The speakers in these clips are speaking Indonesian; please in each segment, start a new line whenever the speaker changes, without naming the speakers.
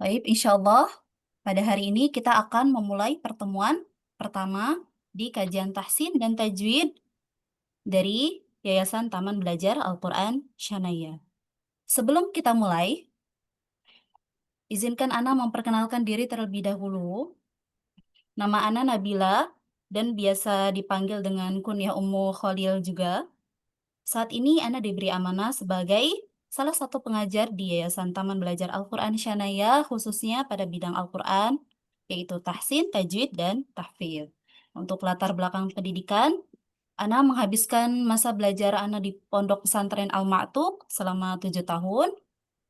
Baik, insya Allah pada hari ini kita akan memulai pertemuan pertama di kajian tahsin dan tajwid dari Yayasan Taman Belajar Al-Quran Syanaya. Sebelum kita mulai, izinkan Ana memperkenalkan diri terlebih dahulu. Nama Ana Nabila dan biasa dipanggil dengan kunyah Ummu Khalil juga. Saat ini Ana diberi amanah sebagai salah satu pengajar di Yayasan Taman Belajar Al-Quran Syanaya, khususnya pada bidang Al-Quran, yaitu tahsin, tajwid, dan tahfidz. Untuk latar belakang pendidikan, Ana menghabiskan masa belajar Ana di Pondok Pesantren Al-Ma'tuk selama 7 tahun,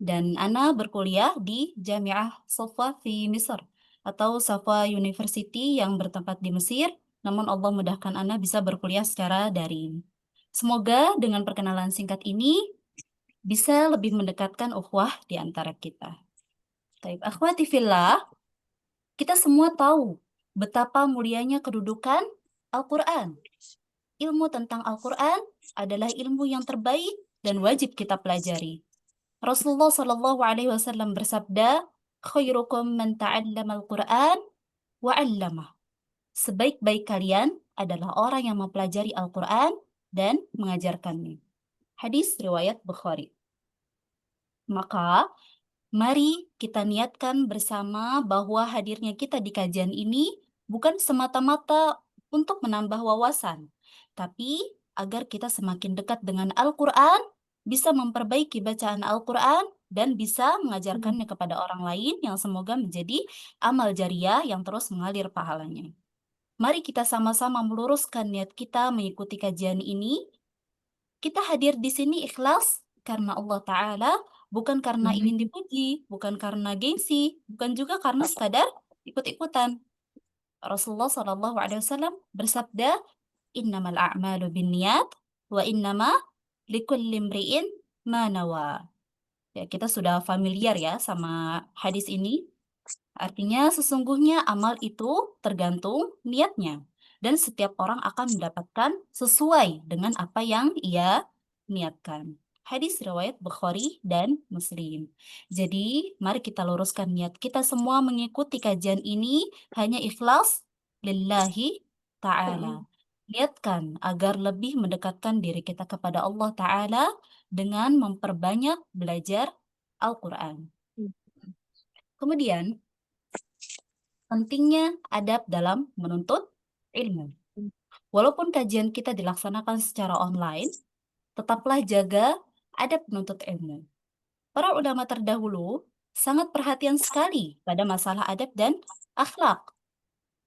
dan Ana berkuliah di Jamiah Safwa di Mesir, atau Safwa University yang bertempat di Mesir, namun Allah mudahkan Ana bisa berkuliah secara daring. Semoga dengan perkenalan singkat ini bisa lebih mendekatkan ukhuwah di antara kita. Baik, akhwati fillah, kita semua tahu betapa mulianya kedudukan Al-Quran. Ilmu tentang Al-Quran adalah ilmu yang terbaik dan wajib kita pelajari. Rasulullah Shallallahu Alaihi Wasallam bersabda, "Khairukum man ta'allama Al-Quran wa 'allamah." Sebaik-baik kalian adalah orang yang mempelajari Al-Quran dan mengajarkannya. Hadis riwayat Bukhari. Maka, mari kita niatkan bersama bahwa hadirnya kita di kajian ini bukan semata-mata untuk menambah wawasan, tapi agar kita semakin dekat dengan Al-Quran, bisa memperbaiki bacaan Al-Quran, dan bisa mengajarkannya kepada orang lain yang semoga menjadi amal jariah yang terus mengalir pahalanya. Mari kita sama-sama meluruskan niat kita mengikuti kajian ini. Kita hadir di sini ikhlas karena Allah Ta'ala, bukan karena ingin dipuji, bukan karena gengsi, bukan juga karena sekadar ikut-ikutan. Rasulullah SAW bersabda, "Innamal a'malu binniyat wa innama likulli imri'in ma nawa." Ya, kita sudah familiar ya sama hadis ini. Artinya sesungguhnya amal itu tergantung niatnya. Dan setiap orang akan mendapatkan sesuai dengan apa yang ia niatkan. Hadis riwayat Bukhari dan Muslim. Jadi, mari kita luruskan niat kita semua mengikuti kajian ini hanya ikhlas lillahi ta'ala. Niatkan agar lebih mendekatkan diri kita kepada Allah Ta'ala dengan memperbanyak belajar Al-Quran. Kemudian, pentingnya adab dalam menuntut ilmu. Walaupun kajian kita dilaksanakan secara online, tetaplah jaga adab menuntut ilmu. Para ulama terdahulu sangat perhatian sekali pada masalah adab dan akhlak.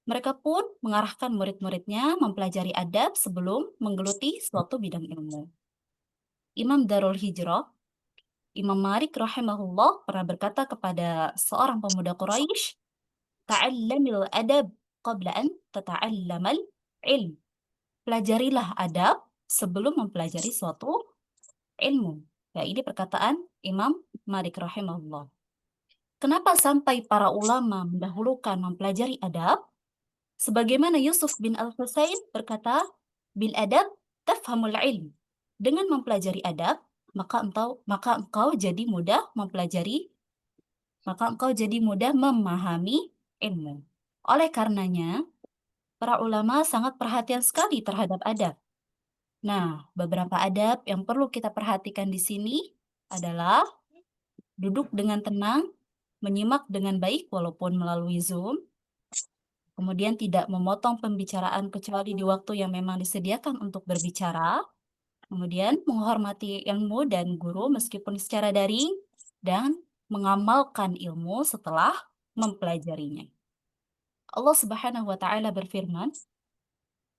Mereka pun mengarahkan murid-muridnya mempelajari adab sebelum menggeluti suatu bidang ilmu. Imam Darul Hijrah, Imam Malik rahimahullah pernah berkata kepada seorang pemuda Quraisy, "Ta'allamil adab qabla an tata'allamal ilm." Pelajarilah adab sebelum mempelajari suatu ilmu. Ya, ini perkataan Imam Malik rahimahullah. Kenapa sampai para ulama mendahulukan mempelajari adab? Sebagaimana Yusuf bin Al-Husain berkata, "Bil adab tafhamul ilm." Dengan mempelajari adab, maka engkau jadi mudah mempelajari, maka engkau jadi mudah memahami ilmu. Oleh karenanya, para ulama sangat perhatian sekali terhadap adab. Nah, beberapa adab yang perlu kita perhatikan di sini adalah duduk dengan tenang, menyimak dengan baik walaupun melalui Zoom, kemudian tidak memotong pembicaraan kecuali di waktu yang memang disediakan untuk berbicara, kemudian menghormati ilmu dan guru meskipun secara daring, dan mengamalkan ilmu setelah mempelajarinya. Allah Subhanahu wa taala berfirman,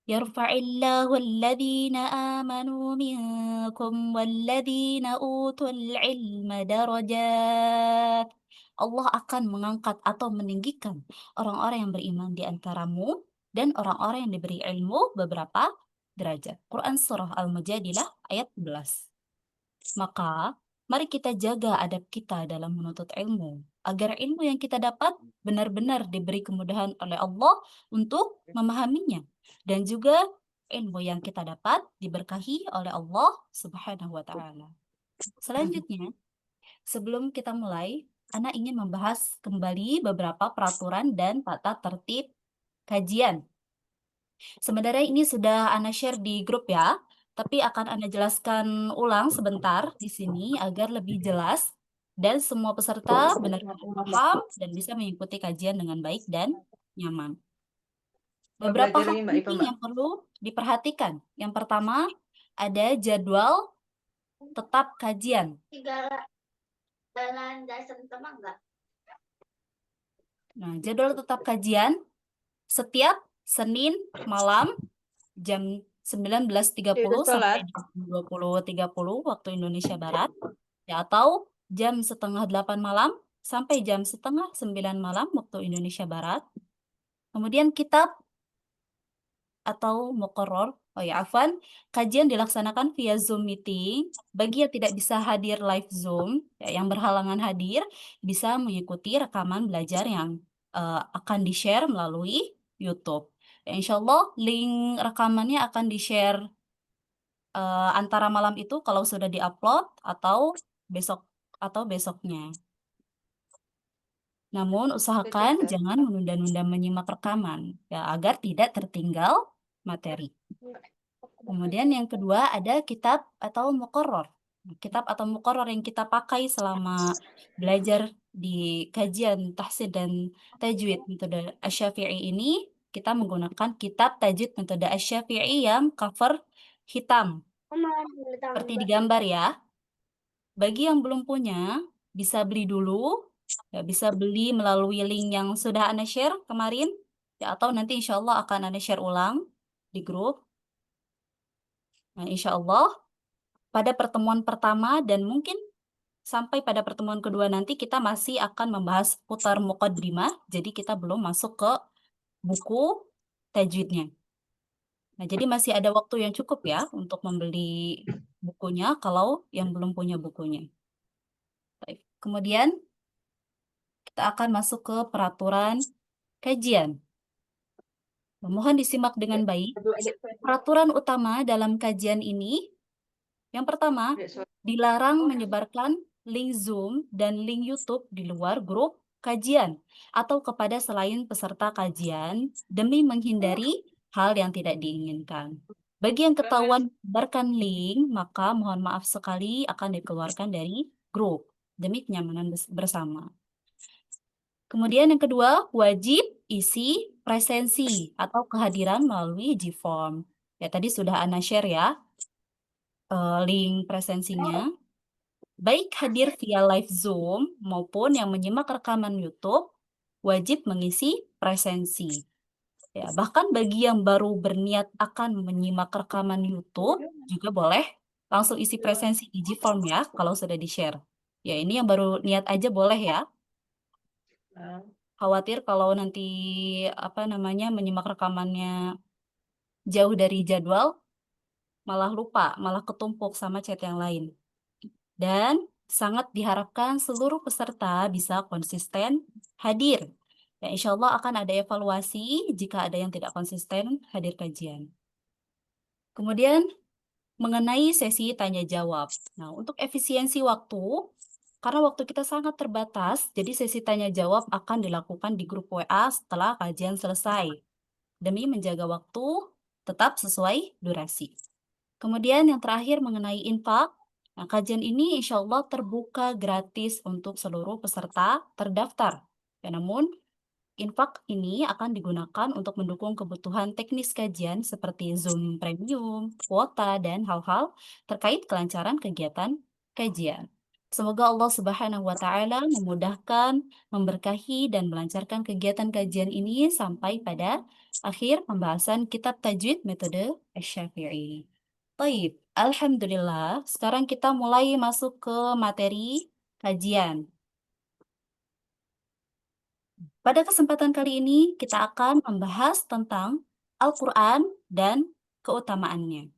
"Yarfa'illahu alladhina amanu minkum walladhina utul ilma darajat." Allah akan mengangkat atau meninggikan orang-orang yang beriman di antaramu dan orang-orang yang diberi ilmu beberapa derajat. Quran Surah Al-Mujadilah ayat 11. Maka, mari kita jaga adab kita dalam menuntut ilmu, agar ilmu yang kita dapat benar-benar diberi kemudahan oleh Allah untuk memahaminya. Dan juga ilmu yang kita dapat diberkahi oleh Allah Subhanahu wa Ta'ala. Selanjutnya, sebelum kita mulai, Ana ingin membahas kembali beberapa peraturan dan tata tertib kajian. Sebenarnya ini sudah Ana share di grup ya, tapi akan Ana jelaskan ulang sebentar di sini agar lebih jelas dan semua peserta benar-benar paham dan bisa mengikuti kajian dengan baik dan nyaman.
Mau
Beberapa
belajar
hal
ini Mbak Ipa,
penting
Mbak?
yang perlu diperhatikan. Yang pertama, ada jadwal tetap kajian. Nah, jadwal tetap kajian setiap Senin malam jam
Udah
19.30
sholat?
sampai 20.30 waktu Indonesia Barat, ya, atau jam setengah 8 malam sampai jam setengah 9 malam waktu Indonesia Barat. Kemudian kitab atau muqarrar, oh ya, afwan, kajian dilaksanakan via Zoom meeting. Bagi yang tidak bisa hadir live Zoom, ya, yang berhalangan hadir, bisa mengikuti rekaman belajar yang akan di-share melalui YouTube. Ya, insya Allah link rekamannya akan di-share antara malam itu kalau sudah diupload besok atau besoknya. Namun
Cocok,
usahakan
Teh.
jangan menunda-nunda menyimak rekaman ya agar tidak tertinggal materi. Kemudian yang kedua ada kitab atau muqarrar. Kitab atau muqarrar yang kita pakai selama belajar di kajian tahsin dan tajwid metode Asy-Syafi'i ini, kita menggunakan kitab tajwid metode Asy-Syafi'i yang cover hitam seperti di gambar ya. Bagi yang belum punya, bisa beli dulu, ya, bisa beli melalui link yang sudah Anda share kemarin, ya, atau nanti insya Allah akan Anda share ulang di grup. Nah, insya Allah pada pertemuan pertama dan mungkin sampai pada pertemuan kedua nanti kita masih akan membahas putar muqaddimah, jadi kita belum masuk ke buku tajwidnya. Nah, jadi masih ada waktu yang cukup ya untuk membeli bukunya kalau yang belum punya bukunya. Baik. Kemudian kita akan masuk ke peraturan kajian. Mohon disimak dengan baik.
Aduh, adik saya.
Peraturan utama dalam kajian ini, yang pertama,
Adik sholat.
dilarang menyebarkan link Zoom dan link YouTube di luar grup kajian atau kepada selain peserta kajian demi menghindari hal yang tidak diinginkan. Bagi yang ketahuan menyebarkan link, maka mohon maaf sekali akan dikeluarkan dari grup demi kenyamanan bersama. Kemudian yang kedua, wajib isi presensi atau kehadiran melalui Gform. Ya, tadi sudah Ana share ya, link presensinya. Baik hadir via live Zoom maupun yang menyimak rekaman YouTube, wajib mengisi presensi. Ya, bahkan bagi yang baru berniat akan menyimak rekaman YouTube, juga boleh langsung isi presensi di Gform ya, kalau sudah di-share. Ya, ini yang baru niat aja boleh ya.
Nah,
Khawatir kalau nanti apa namanya menyimak rekamannya jauh dari jadwal, malah lupa, malah ketumpuk sama chat yang lain. Dan sangat diharapkan seluruh peserta bisa konsisten hadir. Ya, insya Allah akan ada evaluasi jika ada yang tidak konsisten hadir kajian. Kemudian mengenai sesi tanya jawab. Nah, untuk efisiensi waktu, karena waktu kita sangat terbatas, jadi sesi tanya jawab akan dilakukan di grup WA setelah kajian selesai, demi menjaga waktu tetap sesuai durasi. Kemudian yang terakhir mengenai infak, nah, kajian ini insya Allah terbuka gratis untuk seluruh peserta terdaftar. Ya, namun infak ini akan digunakan untuk mendukung kebutuhan teknis kajian seperti Zoom Premium, kuota, dan hal-hal terkait kelancaran kegiatan kajian. Semoga Allah Subhanahu wa Ta'ala memudahkan, memberkahi, dan melancarkan kegiatan kajian ini sampai pada akhir pembahasan kitab tajwid metode Asy-Syafi'i. Baik, Alhamdulillah. Sekarang kita mulai masuk ke materi kajian. Pada kesempatan kali ini, kita akan membahas tentang Al-Quran dan keutamaannya.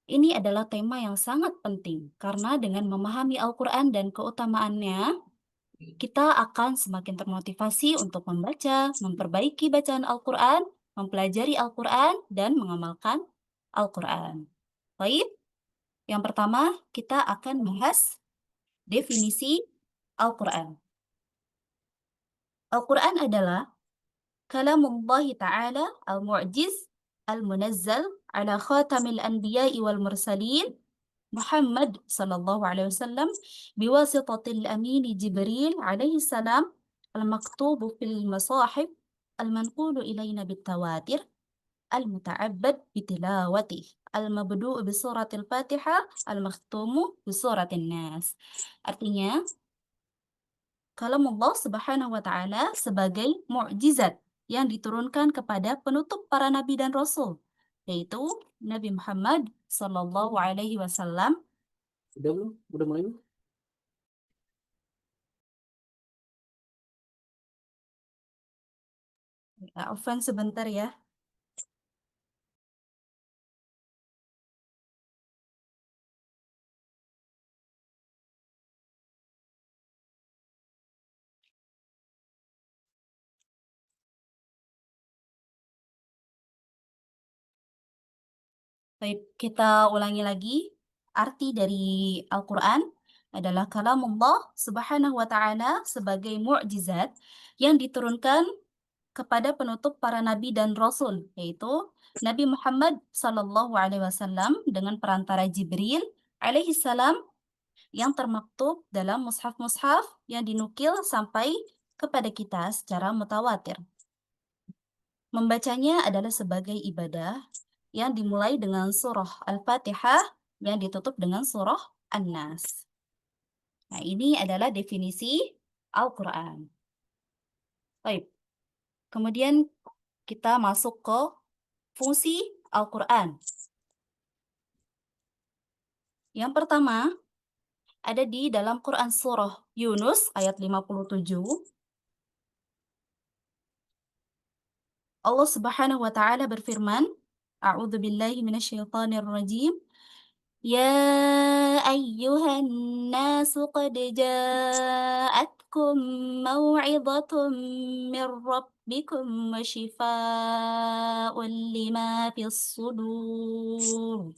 Ini adalah tema yang sangat penting, karena dengan memahami Al-Quran dan keutamaannya, kita akan semakin termotivasi untuk membaca, memperbaiki bacaan Al-Quran, mempelajari Al-Quran, dan mengamalkan Al-Quran. Baik, yang pertama kita akan bahas definisi Al-Quran. Al-Quran adalah kalamullahi ta'ala al-mu'jiz al-munazzal ala khatamil anbiya'i wal mursalin Muhammad sallallahu alaihi wasallam biwasitatil amini Jibril alaihi salam al-maktubu fil masahib al-manqulu ilayna bitawatir al-muta'abbad bitilawatih al-mabdu'u bisuratil Fatihah al-makhtumu bisuratin Nas. Artinya, kalamullah subhanahu wa ta'ala sebagai mukjizat yang diturunkan kepada penutup para nabi dan rasul, yaitu Nabi Muhammad sallallahu alaihi wasallam.
Udah belum? Udah mulai belum?
Afwan sebentar ya. Baik, kita ulangi lagi. Arti dari Al-Quran adalah kalamullah subhanahu wa ta'ala sebagai mukjizat yang diturunkan kepada penutup para nabi dan rasul, yaitu Nabi Muhammad sallallahu alaihi wasallam dengan perantara Jibril alaihi salam yang termaktub dalam mushaf-mushaf yang dinukil sampai kepada kita secara mutawatir. Membacanya adalah sebagai ibadah yang dimulai dengan surah Al-Fatihah yang ditutup dengan surah An-Nas. Nah, ini adalah definisi Al-Quran. Baik. Kemudian kita masuk ke fungsi Al-Quran. Yang pertama, ada di dalam Quran Surah Yunus ayat 57. Allah Subhanahu wa Ta'ala berfirman, A'udzu billahi minasyaitonir rajim. Ya ayyuhan nasu qad ja'atkum maw'idhatun min rabbikum wa shifaa'un lima fis sudur.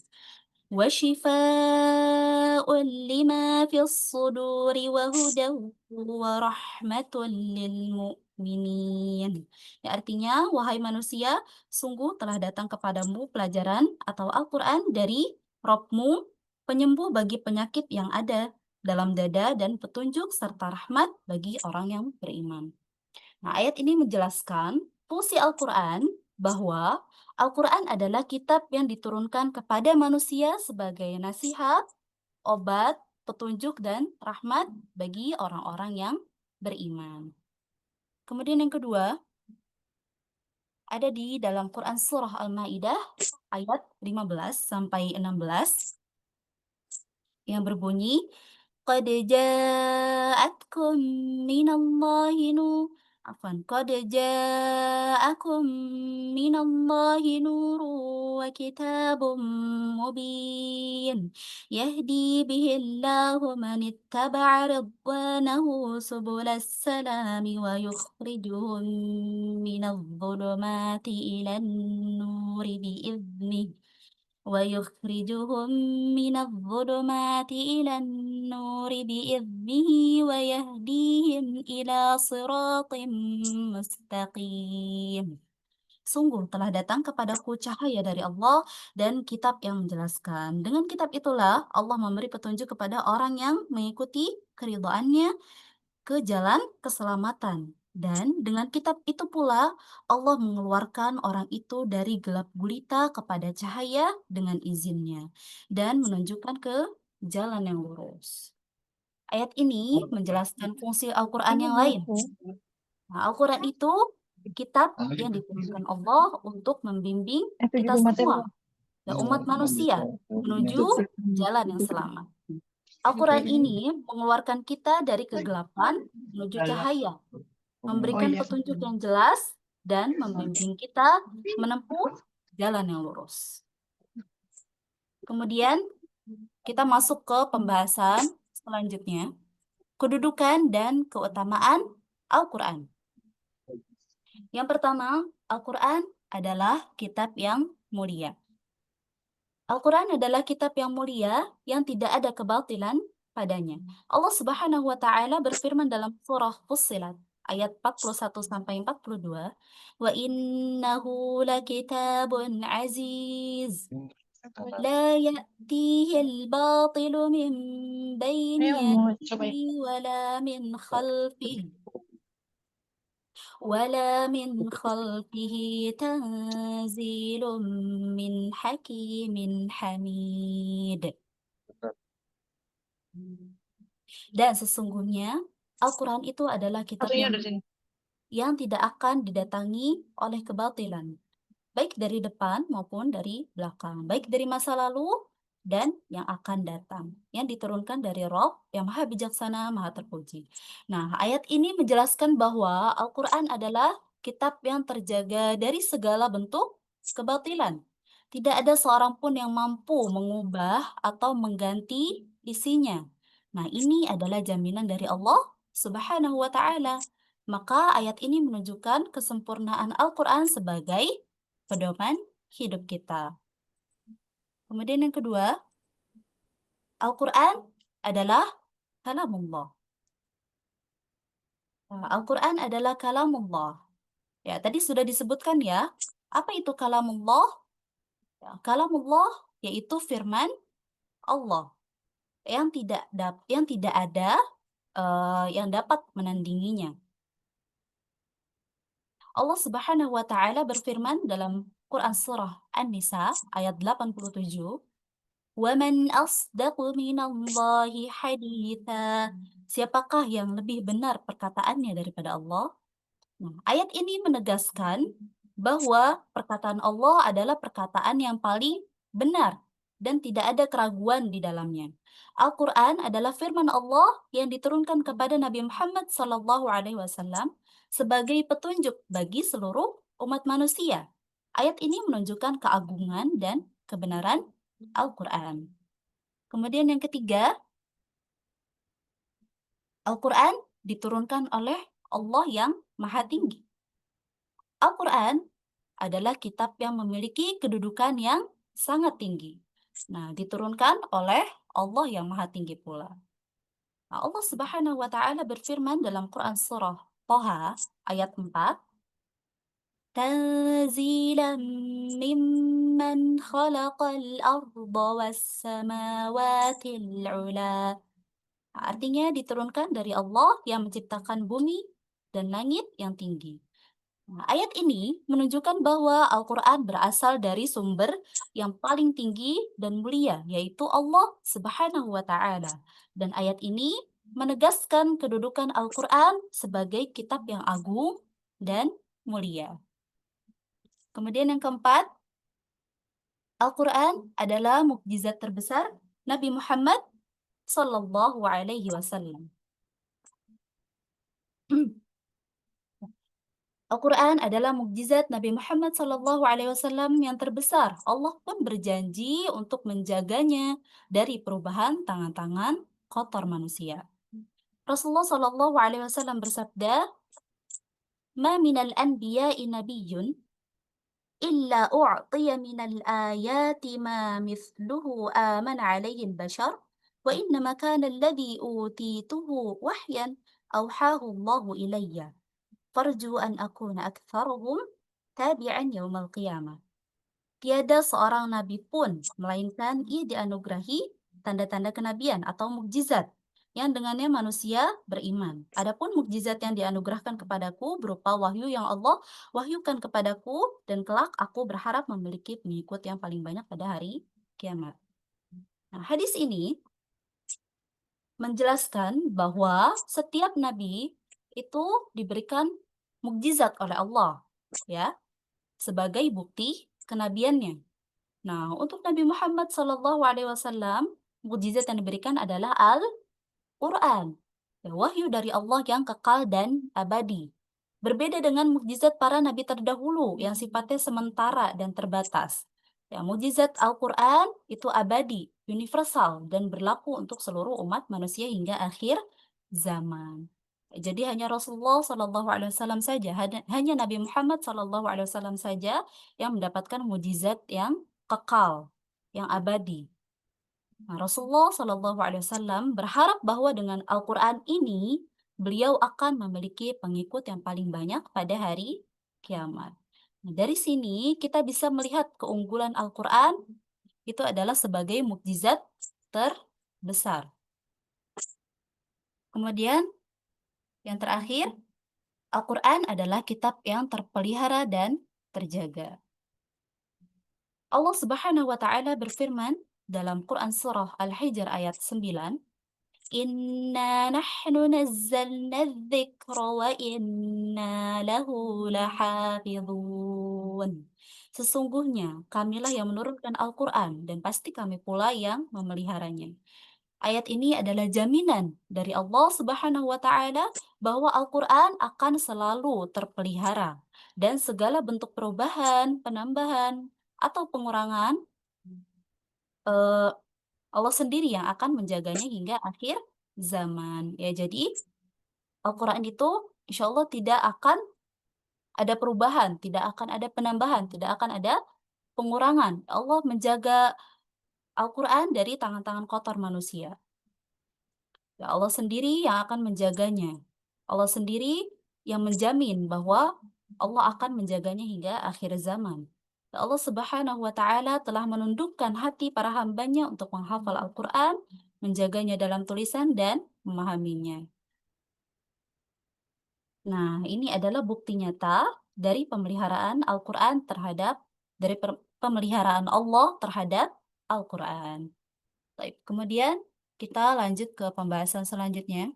وشفاء لما في الصدور وهدى ورحمة للمؤمنين. Ya, artinya, wahai manusia, sungguh telah datang kepadamu pelajaran atau Al-Quran dari Rabbmu, penyembuh bagi penyakit yang ada dalam dada dan petunjuk serta rahmat bagi orang yang beriman. Nah, ayat ini menjelaskan fungsi Al-Quran bahwa Al-Quran adalah kitab yang diturunkan kepada manusia sebagai nasihat, obat, petunjuk, dan rahmat bagi orang-orang yang beriman. Kemudian yang kedua, ada di dalam Quran Surah Al-Ma'idah ayat 15 sampai 16 yang berbunyi, قد جاءتكم من الله نور قد جاءكم من الله نور وكتاب مبين يهدي به الله من اتبع رضوانه سبل السلام ويخرجهم من الظلمات إلى النور بإذنه ويخرجهم من الظلمات إلى النور بإذنه ويهديهم إلى صراط مستقيم. Sungguh telah datang kepadaku cahaya dari Allah dan kitab yang menjelaskan. Dengan kitab itulah Allah memberi petunjuk kepada orang yang mengikuti keridhaannya ke jalan keselamatan. Dan dengan kitab itu pula Allah mengeluarkan orang itu dari gelap gulita kepada cahaya dengan izinnya dan menunjukkan ke jalan yang lurus. Ayat ini menjelaskan fungsi Al-Quran yang lain. Nah, Al-Quran itu kitab yang diturunkan Allah untuk membimbing kita semua, ya umat manusia, menuju jalan yang selamat. Al-Quran ini mengeluarkan kita dari kegelapan menuju cahaya, memberikan petunjuk yang jelas, dan membimbing kita menempuh jalan yang lurus. Kemudian kita masuk ke pembahasan selanjutnya, kedudukan dan keutamaan Al-Quran. Yang pertama, Al-Quran adalah kitab yang mulia. Al-Quran adalah kitab yang mulia yang tidak ada kebatilan padanya. Allah Subhanahu wa taala berfirman dalam surah Fussilat ayat 41 sampai 42, "Wa innahu lakitabun aziz, la ya'tihi al-batilu min bayni yadihi wala min khalfihi." ولا من خلفه تنزيل من حكيم حميد. Dan sesungguhnya Al-Quran itu adalah kitab yang tidak akan didatangi oleh kebatilan, baik dari depan maupun dari belakang, baik dari masa lalu dan yang akan datang, yang diturunkan dari Rob yang maha bijaksana, maha terpuji. Nah, ayat ini menjelaskan bahwa Al-Quran adalah kitab yang terjaga dari segala bentuk kebatilan. Tidak ada seorang pun yang mampu mengubah atau mengganti isinya. Nah, ini adalah jaminan dari Allah Subhanahu wa Ta'ala. Maka ayat ini menunjukkan kesempurnaan Al-Quran sebagai pedoman hidup kita. Kemudian yang kedua, Al-Quran adalah kalamullah. Al-Quran adalah kalamullah. Ya, tadi sudah disebutkan ya, apa itu kalamullah? Ya, kalamullah yaitu firman Allah yang tidak ada yang dapat menandinginya. Allah Subhanahu wa taala berfirman dalam Quran surah An-Nisa ayat 87, "Waman asdaqu minallahi haditha." Siapakah yang lebih benar perkataannya daripada Allah? Nah, ayat ini menegaskan bahwa perkataan Allah adalah perkataan yang paling benar dan tidak ada keraguan di dalamnya. Al-Quran adalah firman Allah yang diturunkan kepada Nabi Muhammad SAW sebagai petunjuk bagi seluruh umat manusia. Ayat ini menunjukkan keagungan dan kebenaran Al-Quran. Kemudian yang ketiga, Al-Quran diturunkan oleh Allah yang Maha Tinggi. Al-Quran adalah kitab yang memiliki kedudukan yang sangat tinggi. Nah, diturunkan oleh Allah yang Maha Tinggi pula. Nah, Allah Subhanahu wa taala berfirman dalam Quran surah Thaha ayat 4, "Tanzilan mimman khalaqal arda was samawatil 'ula." Artinya diturunkan dari Allah yang menciptakan bumi dan langit yang tinggi. Nah, ayat ini menunjukkan bahwa Al-Quran berasal dari sumber yang paling tinggi dan mulia, yaitu Allah Subhanahu wa Ta'ala. Dan ayat ini menegaskan kedudukan Al-Quran sebagai kitab yang agung dan mulia. Kemudian yang keempat, Al-Quran adalah mukjizat terbesar Nabi Muhammad Sallallahu Alaihi Wasallam. Al-Quran adalah mukjizat Nabi Muhammad SAW yang terbesar. Allah pun berjanji untuk menjaganya dari perubahan tangan-tangan kotor manusia. Rasulullah SAW bersabda, "Ma minal anbiya'i nabiyyun illa u'tiya minal ayati ma mithluhu aman alaihi al-bashar wa innama kana alladhi utituhu wahyan awhahu Allahu ilayya. Farju an akuna aktsaruhum tabi'an yaumal qiyamah." Tiada seorang nabi pun melainkan ia dianugerahi tanda-tanda kenabian atau mukjizat yang dengannya manusia beriman. Adapun mukjizat yang dianugerahkan kepadaku berupa wahyu yang Allah wahyukan kepadaku, dan kelak aku berharap memiliki pengikut yang paling banyak pada hari kiamat. Nah, hadis ini menjelaskan bahwa setiap nabi itu diberikan mukjizat oleh Allah, ya, sebagai bukti kenabiannya. Nah, untuk Nabi Muhammad SAW, mukjizat yang diberikan adalah Al-Quran, ya, wahyu dari Allah yang kekal dan abadi. Berbeda dengan mukjizat para nabi terdahulu yang sifatnya sementara dan terbatas. Ya, mukjizat Al-Quran itu abadi, universal, dan berlaku untuk seluruh umat manusia hingga akhir zaman. Jadi hanya Rasulullah SAW saja, hanya Nabi Muhammad SAW saja yang mendapatkan mukjizat yang kekal, yang abadi. Nah, Rasulullah Shallallahu Alaihi Wasallam berharap bahwa dengan Al-Quran ini beliau akan memiliki pengikut yang paling banyak pada hari kiamat. Nah, dari sini kita bisa melihat keunggulan Al-Quran itu adalah sebagai mukjizat terbesar. Kemudian yang terakhir, Al-Quran adalah kitab yang terpelihara dan terjaga. Allah Subhanahu wa taala berfirman dalam Quran surah Al-Hijr ayat 9, "Inna nahnu nazzalna dzikra wa inna lahu lahafizun." Sesungguhnya kamilah yang menurunkan Al-Quran dan pasti kami pula yang memeliharanya. Ayat ini adalah jaminan dari Allah Subhanahu wa taala bahwa Al-Quran akan selalu terpelihara dan segala bentuk perubahan, penambahan, atau pengurangan eh, Allah sendiri yang akan menjaganya hingga akhir zaman. Ya, jadi Al-Quran itu insya Allah tidak akan ada perubahan, tidak akan ada penambahan, tidak akan ada pengurangan. Allah menjaga Al-Quran dari tangan-tangan kotor manusia. Ya, Allah sendiri yang akan menjaganya. Allah sendiri yang menjamin bahwa Allah akan menjaganya hingga akhir zaman. Ya, Allah Subhanahu wa taala telah menundukkan hati para hambanya untuk menghafal Al-Quran, menjaganya dalam tulisan dan memahaminya. Nah, ini adalah bukti nyata dari pemeliharaan Al-Quran pemeliharaan Allah terhadap Al-Quran. Baik, kemudian kita lanjut ke pembahasan selanjutnya,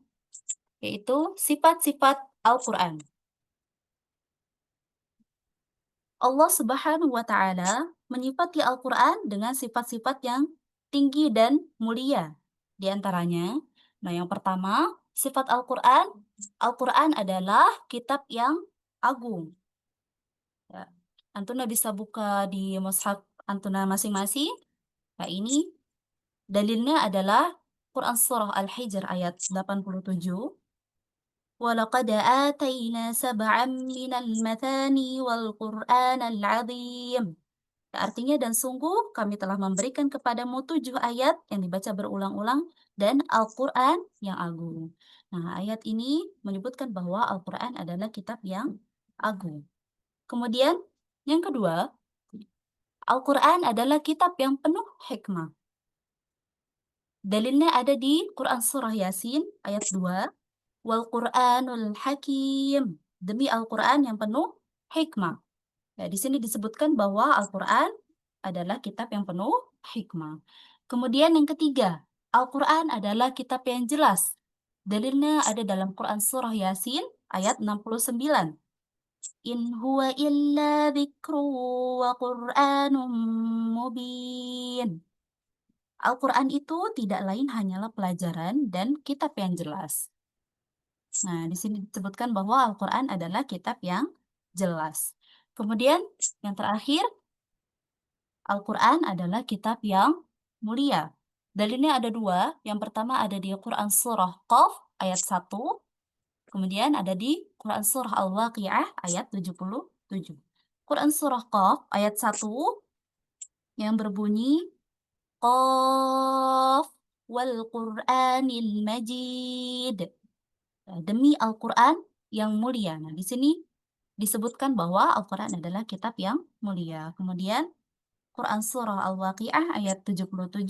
yaitu sifat-sifat Al-Quran. Allah Subhanahu wa Ta'ala menyifati Al-Quran dengan sifat-sifat yang tinggi dan mulia. Di antaranya, nah yang pertama, sifat Al-Quran, Al-Quran adalah kitab yang agung. Ya. Antuna bisa buka di mushaf Antuna masing-masing. Nah, ini dalilnya adalah Quran Surah Al-Hijr ayat 87. وَلَقَدْ آتَيْنَا سَبْعًا مِنَ الْمَثَانِي وَالْقُرْآنَ الْعَظِيمَ. Artinya, dan sungguh kami telah memberikan kepadamu 7 ayat yang dibaca berulang-ulang dan Al-Quran yang agung. Nah, ayat ini menyebutkan bahwa Al-Quran adalah kitab yang agung. Kemudian, yang kedua, Al-Quran adalah kitab yang penuh hikmah. Dalilnya ada di Quran Surah Yasin ayat 2. Wal Qur'anul Hakim. Demi Al-Quran yang penuh hikmah. Ya, di sini disebutkan bahwa Al-Quran adalah kitab yang penuh hikmah. Kemudian yang ketiga, Al-Quran adalah kitab yang jelas. Dalilnya ada dalam Quran Surah Yasin ayat 69. In huwa illa dzikru wa Qur'anum mubin. Al-Quran itu tidak lain hanyalah pelajaran dan kitab yang jelas. Nah, di sini disebutkan bahwa Al-Quran adalah kitab yang jelas. Kemudian yang terakhir, Al-Quran adalah kitab yang mulia. Dalilnya ada dua. Yang pertama ada di Quran Surah Qaf ayat 1. Kemudian ada di Quran Surah Al-Waqi'ah ayat 77. Quran Surah Qaf ayat 1 yang berbunyi Qaf wal Qur'anil Majid. Demi Al-Quran yang mulia. Nah, di sini disebutkan bahwa Al-Quran adalah kitab yang mulia. Kemudian Quran Surah Al-Waqi'ah ayat 77,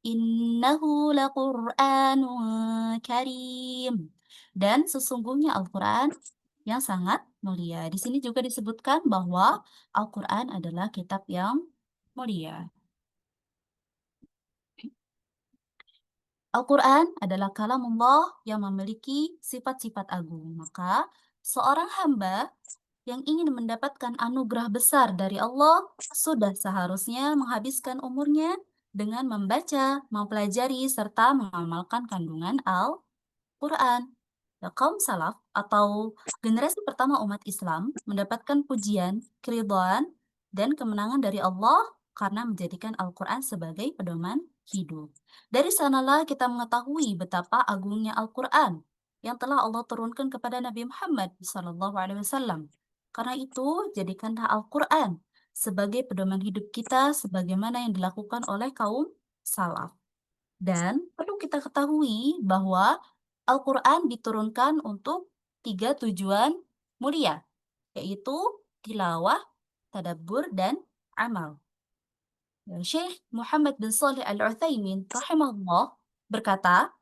Innahu laqur'anun karim. Dan sesungguhnya Al-Quran yang sangat mulia. Di sini juga disebutkan bahwa Al-Quran adalah kitab yang mulia. Al-Quran adalah kalamullah yang memiliki sifat-sifat agung. Maka seorang hamba yang ingin mendapatkan anugerah besar dari Allah sudah seharusnya menghabiskan umurnya dengan membaca, mempelajari, serta mengamalkan kandungan Al-Quran. Ya, kaum salaf atau generasi pertama umat Islam mendapatkan pujian, keridhaan, dan kemenangan dari Allah karena menjadikan Al-Quran sebagai pedoman hidup. Dari sanalah kita mengetahui betapa agungnya Al-Quran yang telah Allah turunkan kepada Nabi Muhammad SAW. Karena itu, jadikanlah Al-Quran sebagai pedoman hidup kita sebagaimana yang dilakukan oleh kaum salaf. Dan perlu kita ketahui bahwa Al-Quran diturunkan untuk 3 tujuan mulia, yaitu tilawah, tadabbur, dan amal. Syekh Muhammad bin Shalih Al-Utsaimin rahimahullah berkata,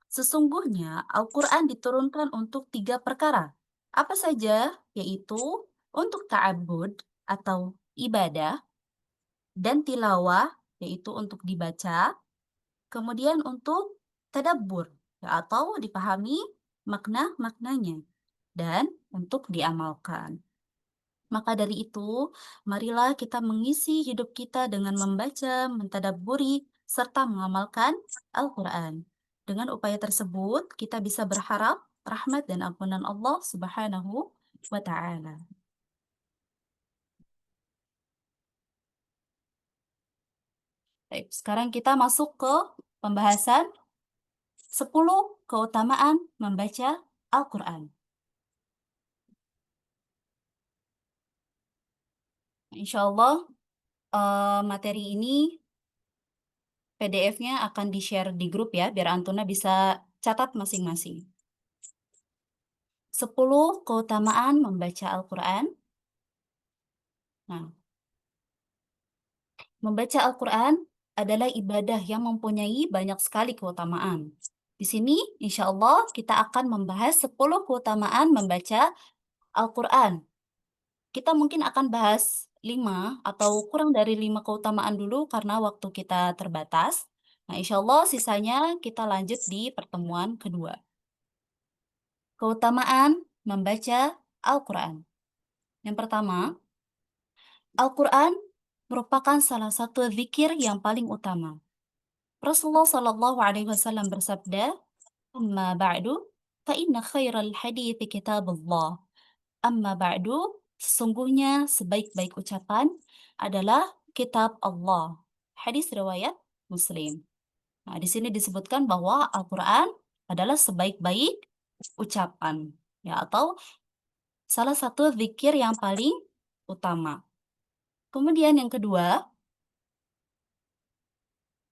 sesungguhnya Al-Quran diturunkan untuk 3 perkara. Apa saja? Yaitu untuk ta'abbud atau ibadah, dan tilawah, yaitu untuk dibaca, kemudian untuk tadabbur, ya, atau dipahami makna-maknanya, dan untuk diamalkan. Maka dari itu, marilah kita mengisi hidup kita dengan membaca, mentadabburi, serta mengamalkan Al-Quran. Dengan upaya tersebut, kita bisa berharap rahmat dan ampunan Allah Subhanahu wa Ta'ala. Baik, sekarang kita masuk ke pembahasan 10 keutamaan membaca Al-Quran. Insya Allah, materi ini PDF-nya akan di-share di grup ya, biar Antuna bisa catat masing-masing. 10 keutamaan membaca Al-Quran. Nah, membaca Al-Quran adalah ibadah yang mempunyai banyak sekali keutamaan. Di sini, insya Allah, kita akan membahas 10 keutamaan membaca Al-Quran. Kita mungkin akan bahas 5 atau kurang dari 5 keutamaan dulu karena waktu kita terbatas. Nah, insya Allah sisanya kita lanjut di pertemuan kedua. Keutamaan membaca Al-Quran. Yang pertama, Al-Quran merupakan salah satu zikir yang paling utama. Rasulullah Shallallahu Alaihi Wasallam bersabda, "Amma ba'du, fa inna khairal hadithi kitabullah." Amma ba'du, sesungguhnya sebaik-baik ucapan adalah kitab Allah. Hadis riwayat Muslim. Nah, di sini disebutkan bahwa Al-Quran adalah sebaik-baik ucapan, ya, atau salah satu zikir yang paling utama. Kemudian yang kedua,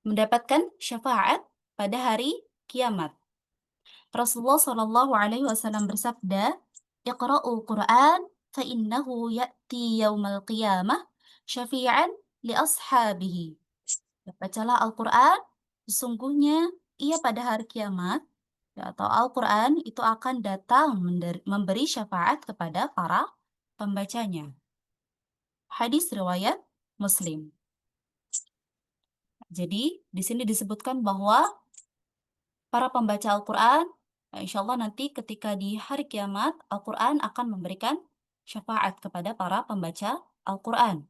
mendapatkan syafaat pada hari kiamat. Rasulullah Shallallahu Alaihi Wasallam bersabda, "Iqra'ul Quran, fa innahu ya'ti yaumal qiyamah syafi'an li ashabihi." Bacalah Al-Quran, sesungguhnya ia pada hari kiamat, ya, atau Al-Quran itu akan datang memberi syafaat kepada para pembacanya. Hadis riwayat Muslim. Jadi, di sini disebutkan bahwa para pembaca Al-Quran, insya Allah nanti ketika di hari kiamat, Al-Quran akan memberikan syafaat kepada para pembaca Al-Quran.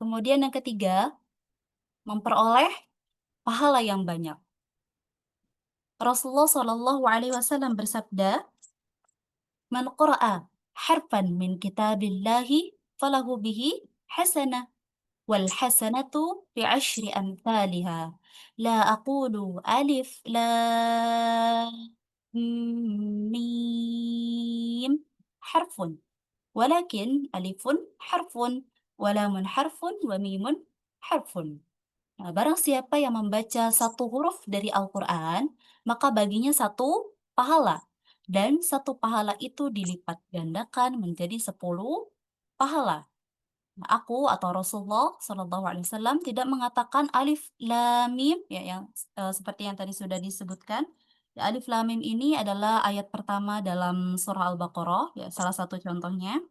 Kemudian yang ketiga, memperoleh pahala yang banyak. Rasulullah Shallallahu Alaihi Wasallam bersabda, "Man qara'a harfan min kitabillahi falahu bihi hasanah. والحسنة بعشر أمثالها لا أقول ألف لام ميم حرف ولكن ألف حرف ولام حرف وميم حرف." Nah, barang siapa yang membaca satu huruf dari Al-Quran, maka baginya satu pahala. Dan satu pahala itu dilipat gandakan menjadi 10 pahala. Nah, aku atau Rasulullah Shallallahu Alaihi Wasallam tidak mengatakan alif lam mim, ya, yang seperti yang tadi sudah disebutkan. Ya, alif lam mim ini adalah ayat pertama dalam surah Al-Baqarah, ya, salah satu contohnya.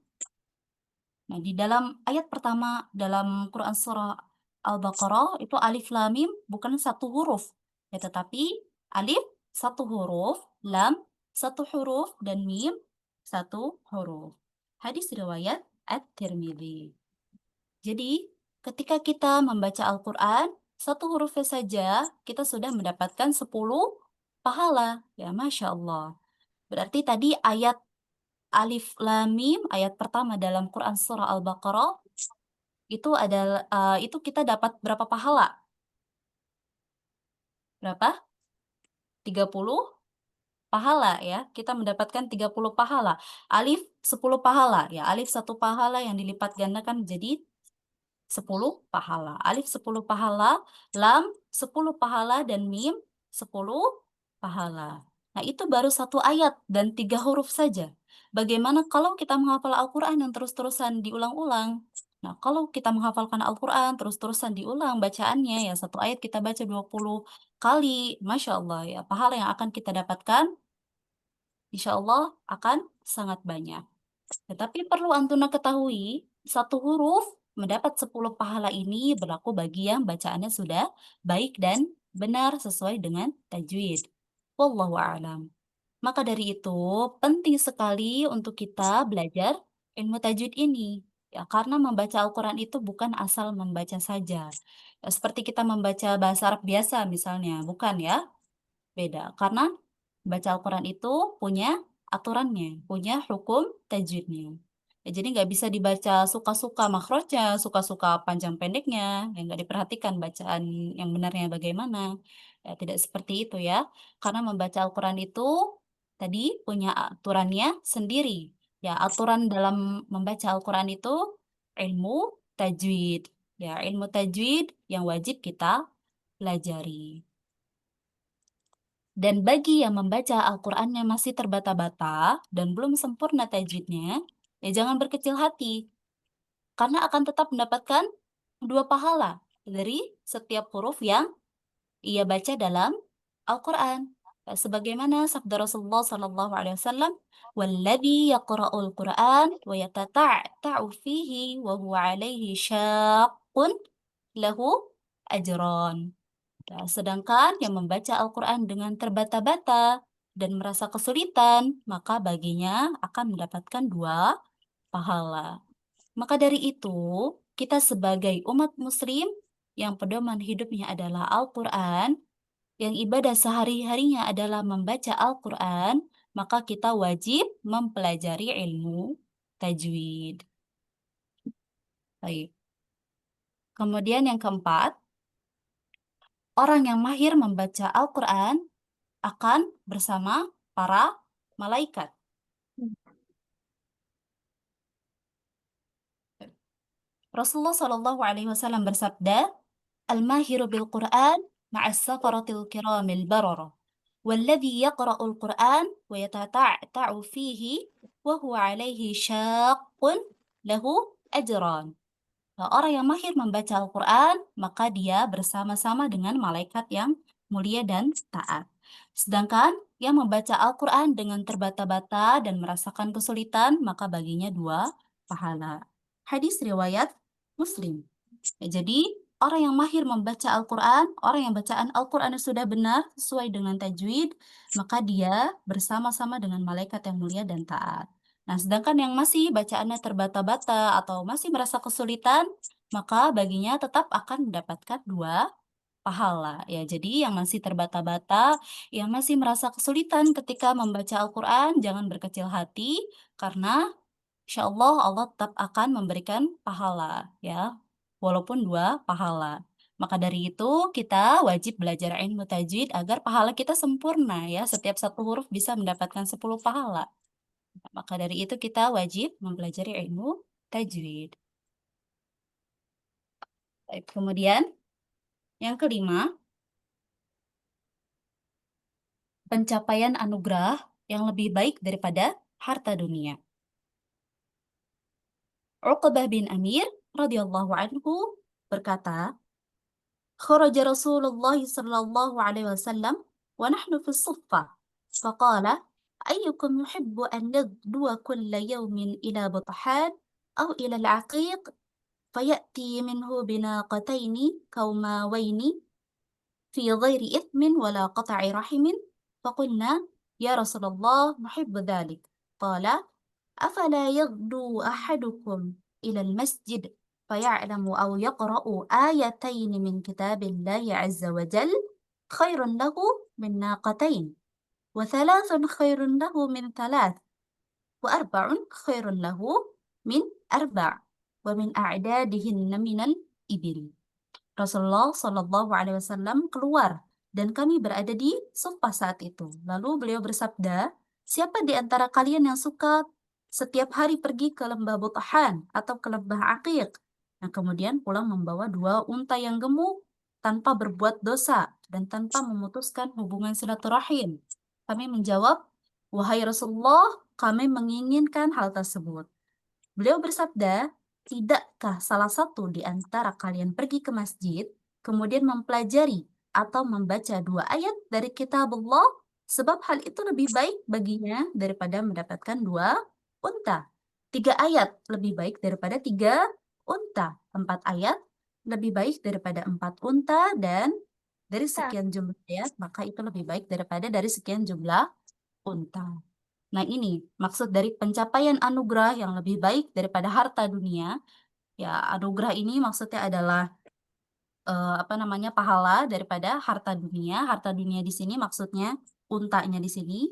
Nah, di dalam ayat pertama dalam Quran surah Al-Baqarah itu alif lam mim bukan satu huruf, ya, tetapi alif satu huruf, lam satu huruf, dan mim satu huruf. Hadis riwayat At-Tirmidzi. Jadi, ketika kita membaca Al-Quran, satu hurufnya saja, kita sudah mendapatkan 10 pahala. Ya, Masya Allah. Berarti tadi ayat Alif Lam Mim, ayat pertama dalam Quran Surah Al-Baqarah, itu adalah itu kita dapat berapa pahala? Berapa? 30 pahala, ya. Kita mendapatkan 30 pahala. Alif 10 pahala, ya. Alif satu pahala yang dilipat gandakan menjadi 10 pahala. Alif 10 pahala, lam 10 pahala, dan mim 10 pahala. Nah, itu baru satu ayat dan 3 huruf saja. Bagaimana kalau kita menghafal Al-Quran yang terus-terusan diulang-ulang? Nah, kalau kita menghafalkan Al-Quran terus-terusan diulang bacaannya, ya satu ayat kita baca 20 kali. Masya Allah ya, pahala yang akan kita dapatkan insya Allah akan sangat banyak. Tetapi perlu Antuna ketahui, satu huruf mendapat 10 pahala ini berlaku bagi yang bacaannya sudah baik dan benar sesuai dengan tajwid. Wallahu a'lam. Maka dari itu, penting sekali untuk kita belajar ilmu tajwid ini. Ya, karena membaca Al-Quran itu bukan asal membaca saja. Ya, seperti kita membaca bahasa Arab biasa misalnya, bukan ya? Beda, karena baca Al-Quran itu punya aturannya, punya hukum tajwidnya. Ya, jadi nggak bisa dibaca suka-suka makhrajnya, suka-suka panjang pendeknya, yang nggak diperhatikan bacaan yang benarnya bagaimana. Ya, tidak seperti itu ya. Karena membaca Al-Quran itu tadi punya aturannya sendiri. Ya, aturan dalam membaca Al-Quran itu ilmu tajwid. Ya, ilmu tajwid yang wajib kita pelajari. Dan bagi yang membaca Al-Qur'annya masih terbata-bata dan belum sempurna tajwidnya, ya jangan berkecil hati, karena akan tetap mendapatkan 2 pahala dari setiap huruf yang ia baca dalam Al-Qur'an. Sebagaimana sabda Rasulullah sallallahu alaihi wasallam, "Walladzi yaqra'ul Qur'an wa yatata'ta'u fihi wa huwa 'alaihi syaqqun lahu ajran." Ya, sedangkan yang membaca Al-Quran dengan terbata-bata dan merasa kesulitan, maka baginya akan mendapatkan 2 pahala. Maka dari itu, kita sebagai umat muslim yang pedoman hidupnya adalah Al-Quran, yang ibadah sehari-harinya adalah membaca Al-Quran, maka kita wajib mempelajari ilmu tajwid. Baik. Kemudian yang keempat, orang yang mahir membaca Al-Quran akan bersama para malaikat. Rasulullah Shallallahu Alaihi Wasallam bersabda, "Al-mahiru bil Quran ma'as safaratil kiramil barara, walladhi yaqra'ul Quran wa yatata'ta'u fihi wa huwa alaihi syaqqun lahu ajran." Nah, orang yang mahir membaca Al-Quran, maka dia bersama-sama dengan malaikat yang mulia dan taat. Sedangkan yang membaca Al-Quran dengan terbata-bata dan merasakan kesulitan, maka baginya 2 pahala. Hadis riwayat Muslim. Ya, jadi, orang yang mahir membaca Al-Quran, orang yang bacaan Al-Quran sudah benar sesuai dengan tajwid, maka dia bersama-sama dengan malaikat yang mulia dan taat. Nah, sedangkan yang masih bacaannya terbata-bata atau masih merasa kesulitan, maka baginya tetap akan mendapatkan 2 pahala. Ya, jadi yang masih terbata-bata, yang masih merasa kesulitan ketika membaca Al-Quran, jangan berkecil hati, karena insya Allah Allah tetap akan memberikan pahala, ya, walaupun 2 pahala. Maka dari itu kita wajib belajar ilmu tajwid agar pahala kita sempurna ya, setiap satu huruf bisa mendapatkan 10 pahala. Maka dari itu kita wajib mempelajari ilmu tajwid. Baik, kemudian yang kelima, pencapaian anugerah yang lebih baik daripada harta dunia. Uqbah bin Amir radhiyallahu anhu berkata, "Kharaja Rasulullah sallallahu alaihi wasallam wa nahnu fi suffah. Faqala, ayyukum yuhibbu an yadwa kulla yawmin ila Buthan aw ila al-Aqiq fayati minhu binaqataini kaumawaini في غير إثم ولا قطع رحم فقلنا يا رسول الله نحب ذلك قال أفلا يغدو أحدكم إلى المسجد فيعلم أو يقرأ آيتين من كتاب الله عز وجل خير له من ناقتين وثلاث خير له من ثلاث وأربع خير له من أربع ومن أعدادهن من الإبل." Rasulullah Shallallahu Alaihi Wasallam keluar dan kami berada di Suffah saat itu. Lalu beliau bersabda, siapa di antara kalian yang suka setiap hari pergi ke lembah Buthan atau ke lembah Aqiq? Nah, kemudian pulang membawa 2 unta yang gemuk. tanpa berbuat dosa dan tanpa memutuskan hubungan silaturahim? Kami menjawab, wahai Rasulullah, kami menginginkan hal tersebut. Beliau bersabda, tidakkah salah satu di antara kalian pergi ke masjid, kemudian mempelajari atau membaca 2 ayat dari kitab Allah, sebab hal itu lebih baik baginya daripada mendapatkan 2 unta. 3 ayat lebih baik daripada 3 unta. 4 ayat lebih baik daripada 4 unta, dan dari sekian jumlah ayat, maka itu lebih baik daripada dari sekian jumlah unta. Nah, ini maksud dari pencapaian anugerah yang lebih baik daripada harta dunia. Ya, anugerah ini maksudnya adalah pahala daripada harta dunia. Harta dunia di sini maksudnya untanya di sini.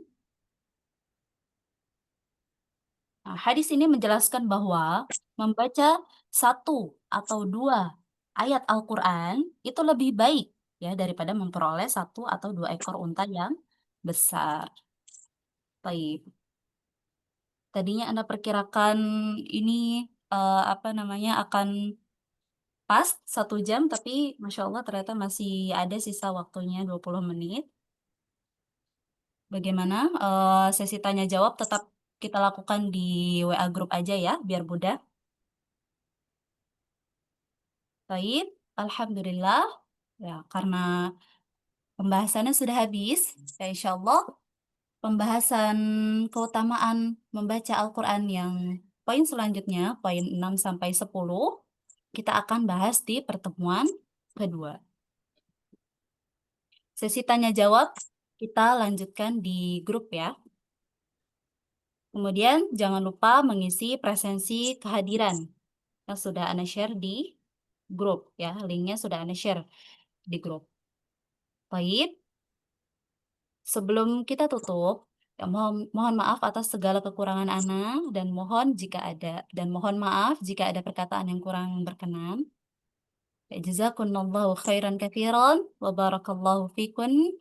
Nah, hadis ini menjelaskan bahwa membaca 1 atau 2 ayat Al-Quran itu lebih baik ya daripada memperoleh 1 atau 2 ekor unta yang besar. Baik. Tadinya Anda perkirakan ini akan pas 1 jam, tapi Masya Allah ternyata masih ada sisa waktunya 20 menit. Bagaimana sesi tanya jawab tetap kita lakukan di WA grup aja ya, biar mudah. Baik, Alhamdulillah. Ya, karena pembahasannya sudah habis, ya insya Allah pembahasan keutamaan membaca Al-Quran yang poin selanjutnya, poin 6 sampai 10, kita akan bahas di pertemuan kedua. Sesi tanya jawab kita lanjutkan di grup ya. Kemudian jangan lupa mengisi presensi kehadiran yang sudah Anda share di grup ya. Linknya sudah Anda share di grup. Baik, sebelum kita tutup, ya mohon maaf atas segala kekurangan Ana, dan mohon maaf jika ada perkataan yang kurang berkenan. Ya, jazakumullahu khairan katsiran wa barakallahu fikun.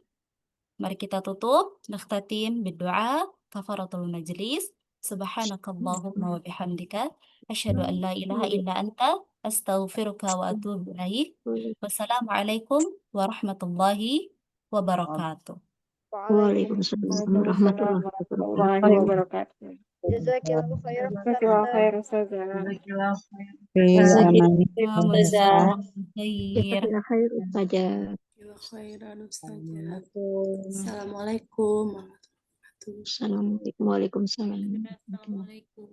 Mari kita tutup, nakhtatim berdoa kafaratul majlis. Subhanakallahumma wa bihamdika asyhadu an la ilaha illa anta astaghfiruka wa atubu ilaik. Wassalamualaikum warahmatullahi wabarakatuh.
Waalaikumsalam warahmatullahi wabarakatuh.
wabarakatuh.
Jazakillahu khairan
Jazakallahu
Ustazah.
khair Ustazah.
Jazakallah
Khair.
khair Ustazah.
Khairan Ustazah. Assalamualaikum warahmatullahi wabarakatuh.
Assalamualaikum. Waalaikumsalam.
Assalamualaikum.